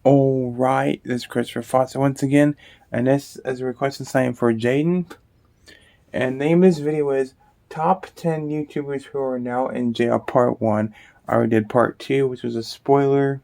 Alright, this is Christopher Foster once again, and this is a request assignment for Jaden. And the name of this video is Top 10 YouTubers Who Are Now in Jail Part 1. I already did Part 2, which was a spoiler.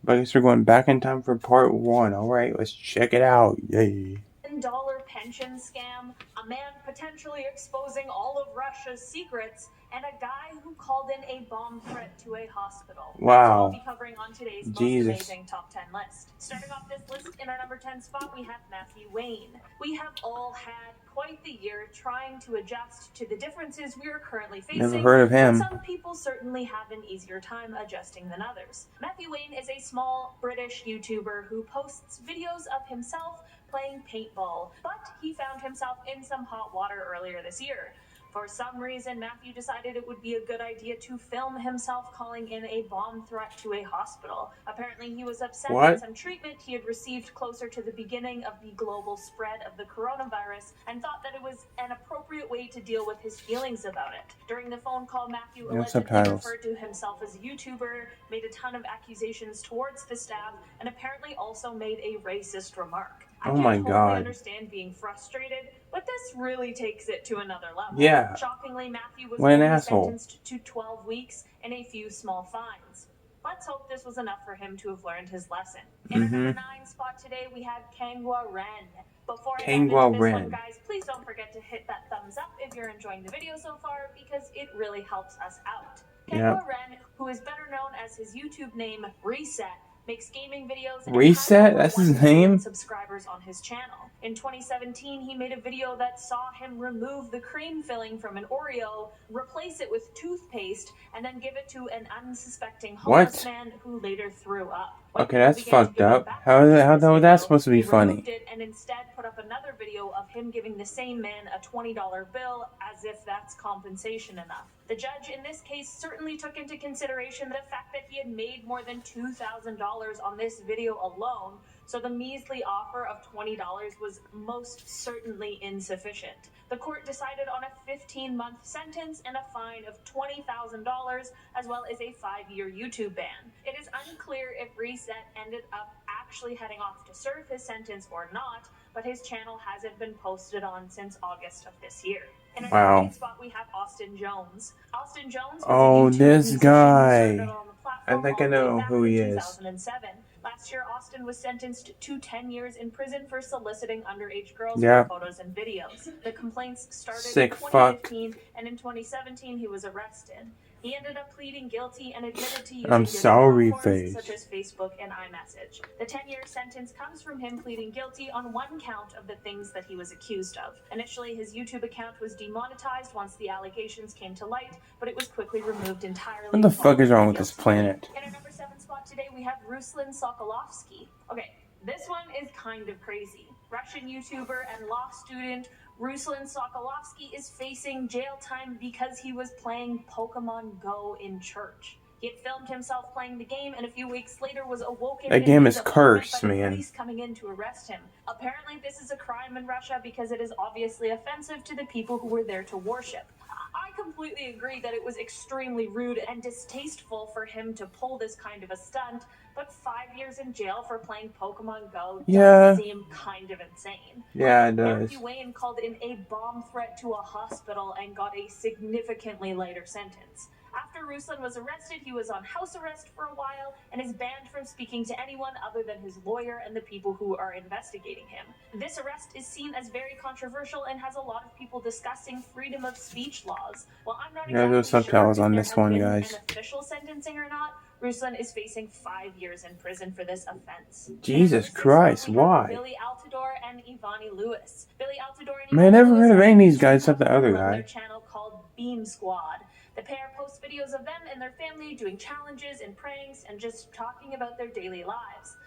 But I guess we're going back in time for Part 1. Alright, let's check it out. Yay. $10 pension scam, a man potentially exposing all of Russia's secrets, and a guy who called in a bomb threat to a hospital. Wow. That's what I'll be covering on today's Jesus. most amazing top 10 list. Starting off this list in our number 10 spot, we have Matthew Wayne. We have all had quite the year trying to adjust to the differences we are currently facing. Never heard of him. Some people certainly have an easier time adjusting than others. Matthew Wayne is a small British YouTuber who posts videos of himself playing paintball, but he found himself in some hot water earlier this year. For some reason, Matthew decided it would be a good idea to film himself calling in a bomb threat to a hospital. Apparently, he was upset at some treatment he had received closer to the beginning of the global spread of the coronavirus and thought that it was an appropriate way to deal with his feelings about it. During the phone call, Matthew allegedly referred to himself as a YouTuber, made a ton of accusations towards the staff, and apparently also made a racist remark. I can totally understand being frustrated, but this really takes it to another level. Yeah. Shockingly, Matthew was sentenced to 12 weeks and a few small fines. Let's hope this was enough for him to have learned his lesson. In our number 9 spot today, we have Kangwa Ren. Before I dive into this one, guys, please don't forget to hit that thumbs up if you're enjoying the video so far, because it really helps us out. Kangwa Ren, who is better known as his YouTube name Reset, makes gaming videos and Reset? That's his name? Subscribers on his channel. In 2017, he made a video that saw him remove the cream filling from an Oreo, replace it with toothpaste, and then give it to an unsuspecting homeless man who later threw up. Okay, that's fucked up. How was that supposed to be funny? Removed it and instead put up another video of him giving the same man a $20 bill, as if that's compensation enough. The judge in this case certainly took into consideration the fact that he had made more than $2,000 on this video alone, so the measly offer of $20 was most certainly insufficient. The court decided on a 15-month sentence and a fine of $20,000, as well as a 5-year YouTube ban. It is unclear if Reset ended up actually heading off to serve his sentence or not, but his channel hasn't been posted on since August of this year. In our 9th spot, we have Austin Jones. Austin Jones was a YouTuber this guy. on the platform I think I know who he is. 2007. Last year, Austin was sentenced to 10 years in prison for soliciting underage girls for photos and videos. The complaints started in 2015, and in 2017, he was arrested. He ended up pleading guilty and admitted to using platforms such as Facebook and iMessage. The 10-year sentence comes from him pleading guilty on one count of the things that he was accused of. Initially, his YouTube account was demonetized once the allegations came to light, but it was quickly removed entirely. What the fuck is wrong with this planet? In our number 7 spot today, we have Ruslan Sokolovsky. Okay, this one is kind of crazy. Russian YouTuber and law student Ruslan Sokolovsky is facing jail time because he was playing Pokemon Go in church. He had filmed himself playing the game, and a few weeks later was awoken. That game is cursed, man. Police coming in to arrest him. Apparently, this is a crime in Russia because it is obviously offensive to the people who were there to worship. I completely agree that it was extremely rude and distasteful for him to pull this kind of a stunt, but 5 years in jail for playing Pokemon Go does seem kind of insane. Yeah, it does. Matthew Wayne called in a bomb threat to a hospital and got a significantly lighter sentence. After Ruslan was arrested, he was on house arrest for a while and is banned from speaking to anyone other than his lawyer and the people who are investigating him. This arrest is seen as very controversial and has a lot of people discussing freedom of speech laws. While I'm not exactly subtitles sure on if this there one, has been guys. an official sentencing or not, Ruslan is facing 5 years in prison for this offense. Jesus Christ, why? Billy Altador and Ivani Lewis. Billy Altador and Man, I never heard of any of these guys except the other guy. Their channel called Beam Squad. The pair post videos of them and their family doing challenges and pranks and just talking about their daily lives.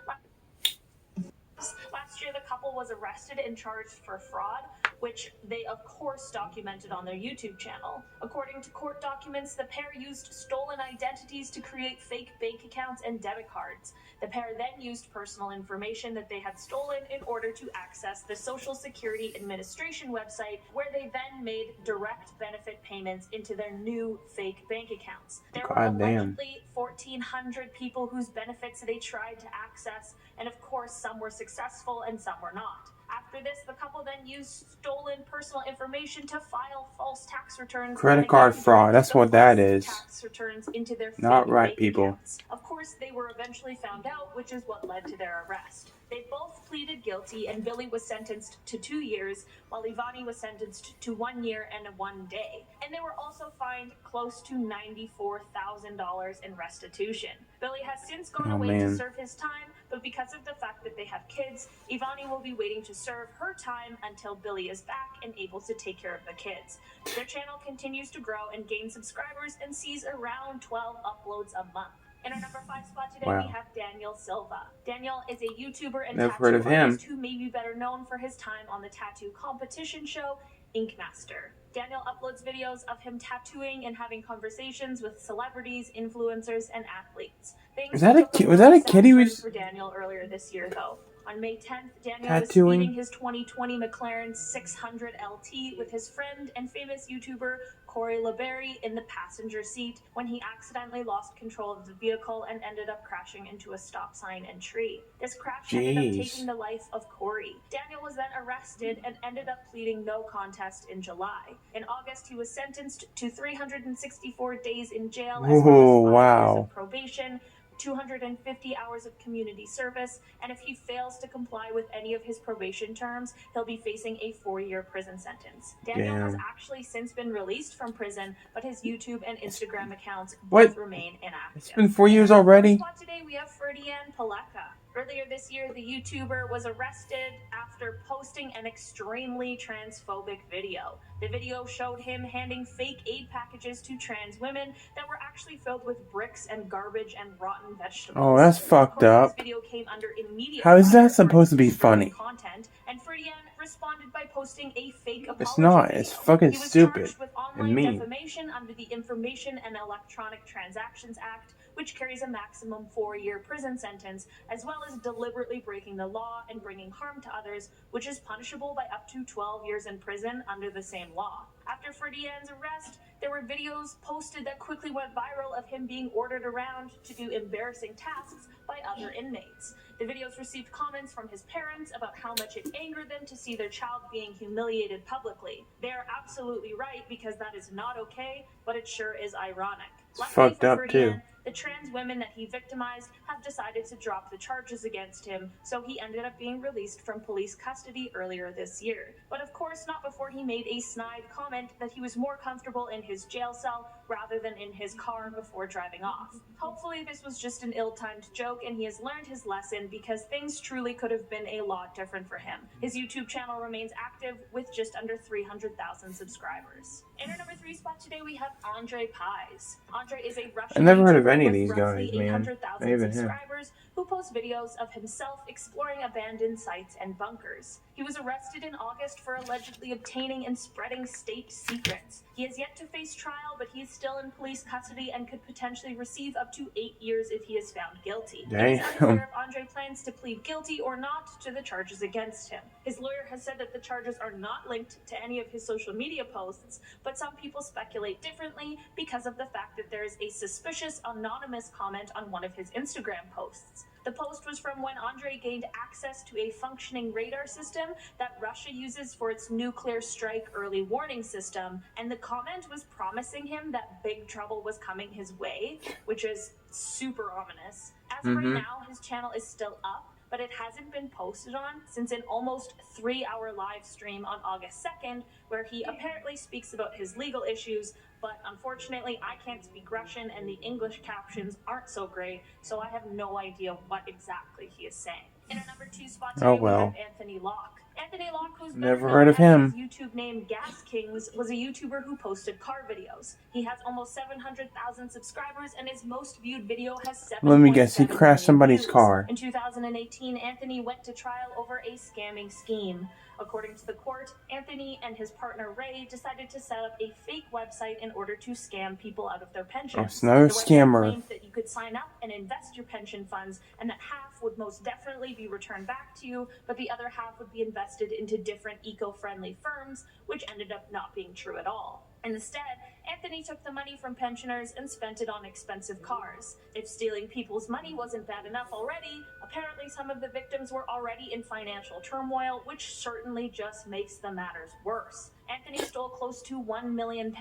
Last year, the couple was arrested and charged for fraud, which they of course documented on their YouTube channel. According to court documents, the pair used stolen identities to create fake bank accounts and debit cards. The pair then used personal information that they had stolen in order to access the Social Security Administration website, where they then made direct benefit payments into their new fake bank accounts. There were allegedly 1,400 people whose benefits they tried to access, and of course some were successful and some were not. After this, the couple then used stolen personal information to file false tax returns. Credit card fraud. That's what that is. Tax returns into their Not fake right, bank people. accounts. Of course, they were eventually found out, which is what led to their arrest. They both pleaded guilty, and Billy was sentenced to 2 years, while Ivani was sentenced to 1 year and 1 day. And they were also fined close to $94,000 in restitution. Billy has since gone away to serve his time, but because of the fact that they have kids, Ivani will be waiting to serve her time until Billy is back and able to take care of the kids. Their channel continues to grow and gain subscribers and sees around 12 uploads a month. In our number 5 spot today, we have Daniel Silva. Daniel is a YouTuber and tattoo artist who may be better known for his time on the tattoo competition show Ink Master. Daniel uploads videos of him tattooing and having conversations with celebrities, influencers, and athletes. Was that a kid he was for Daniel earlier this year, though? On May 10th, Daniel was speeding his 2020 McLaren 600 LT with his friend and famous YouTuber Corey LeBerry in the passenger seat when he accidentally lost control of the vehicle and ended up crashing into a stop sign and tree. This crash ended up taking the life of Corey. Daniel was then arrested and ended up pleading no contest in July. In August, he was sentenced to 364 days in jail as well as 5 years of probation, 250 hours of community service, and if he fails to comply with any of his probation terms, he'll be facing a 4-year prison sentence. Daniel has actually since been released from prison, but his YouTube and Instagram accounts both remain inactive. It's been 4 years already. Today we have Ferdian Paleka. Earlier this year, the YouTuber was arrested after posting an extremely transphobic video. The video showed him handing fake aid packages to trans women that were actually filled with bricks and garbage and rotten vegetables. Oh, that's fucked up. This video came under immediate How is that supposed to be funny? Content, and Ferdian responded by posting a fake apology. It's not. It's fucking stupid with online defamation under the Information and Electronic Transactions Act, which carries a maximum 4-year prison sentence, as well as deliberately breaking the law and bringing harm to others, which is punishable by up to 12 years in prison under the same law. After Ferdian's arrest, there were videos posted that quickly went viral of him being ordered around to do embarrassing tasks by other inmates. The videos received comments from his parents about how much it angered them to see their child being humiliated publicly. They're absolutely right, because that is not okay, but it sure is ironic. It's fucked up too. The trans women that he victimized have decided to drop the charges against him, so he ended up being released from police custody earlier this year. But of course not before he made a snide comment that he was more comfortable in his jail cell rather than in his car before driving off. Hopefully this was just an ill-timed joke and he has learned his lesson, because things truly could have been a lot different for him. His YouTube channel remains active with just under 300,000 subscribers. In our number 3 spot today, we have Andre Pies. Andre is a Russian I've never heard of YouTuber any of with these roughly guys, man. 800,000 Not even him. subscribers who posts videos of himself exploring abandoned sites and bunkers. He was arrested in August for allegedly obtaining and spreading state secrets. He has yet to face trial, but he is still in police custody and could potentially receive up to 8 years if he is found guilty. Damn. It is unclear if Andre plans to plead guilty or not to the charges against him. His lawyer has said that the charges are not linked to any of his social media posts, but some people speculate differently because of the fact that there is a suspicious anonymous comment on one of his Instagram posts. The post was from when Andre gained access to a functioning radar system that Russia uses for its nuclear strike early warning system, and the comment was promising him that big trouble was coming his way, which is super ominous. As of right now, his channel is still up, but it hasn't been posted on since an almost 3-hour live stream on August 2nd, where he apparently speaks about his legal issues, but unfortunately I can't speak Russian and the English captions aren't so great, so I have no idea what exactly he is saying. In our number 2 spot today, we have Anthony Locke. Anthony Locke, who's better Never heard known of him. as his YouTube name Gas Kings, was a YouTuber who posted car videos. He has almost 700,000 subscribers, and his most viewed video has 7.7 Let me guess, he crashed somebody's views. car. In 2018, Anthony went to trial over a scamming scheme. According to the court, Anthony and his partner Ray decided to set up a fake website in order to scam people out of their pensions. Oh, it's another scammer. Claimed that you could sign up and invest your pension funds, and that half would most definitely be returned back to you, but the other half would be invested into different eco-friendly firms, which ended up not being true at all. Instead, Anthony took the money from pensioners and spent it on expensive cars. If stealing people's money wasn't bad enough already, apparently some of the victims were already in financial turmoil, which certainly just makes the matters worse. Anthony stole close to £1 million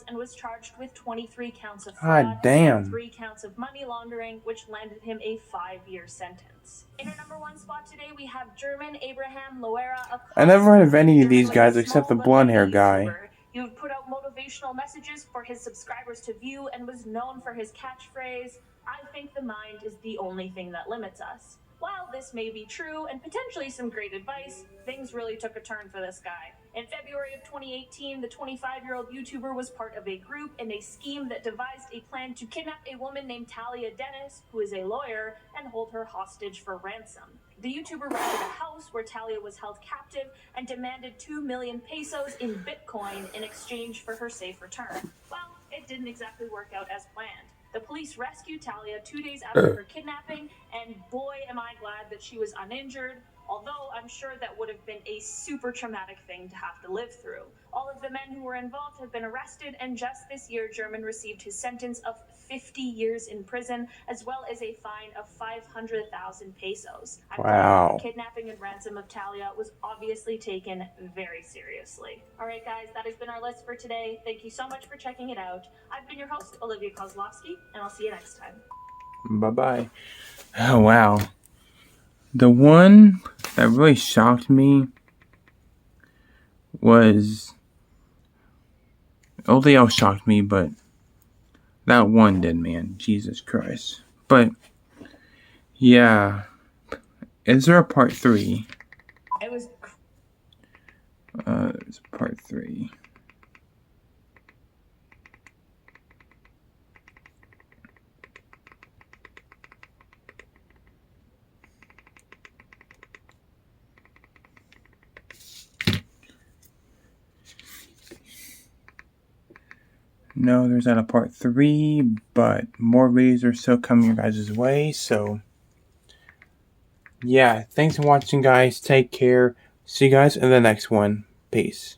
and was charged with 23 counts of fraud and 3 counts of money laundering, which landed him a 5-year sentence. In our number 1 spot today, we have German Abraham Loera. I never heard of any of these guys except the blonde hair guy. He would put out motivational messages for his subscribers to view and was known for his catchphrase, "I think the mind is the only thing that limits us." While this may be true and potentially some great advice, things really took a turn for this guy. In February of 2018, the 25-year-old YouTuber was part of a group in a scheme that devised a plan to kidnap a woman named Talia Dennis, who is a lawyer, and hold her hostage for ransom. The YouTuber rented a house where Talia was held captive and demanded 2 million pesos in Bitcoin in exchange for her safe return. Well, it didn't exactly work out as planned. The police rescued Talia 2 days after her kidnapping, and boy am I glad that she was uninjured, although I'm sure that would have been a super traumatic thing to have to live through. All of the men who were involved have been arrested, and just this year, German received his sentence of 50 years in prison, as well as a fine of 500,000 pesos. I'm glad the kidnapping and ransom of Talia was obviously taken very seriously. All right, guys, that has been our list for today. Thank you so much for checking it out. I've been your host, Olivia Kozlowski, and I'll see you next time. Bye-bye. Oh, wow. The one that really shocked me was... All else shocked me, but that one did, man. Jesus Christ. But, yeah. Is there a part 3? It was... There's part 3. No, there's not a part 3, but more videos are still coming your guys' way, so yeah, thanks for watching, guys. Take care. See you guys in the next one. Peace.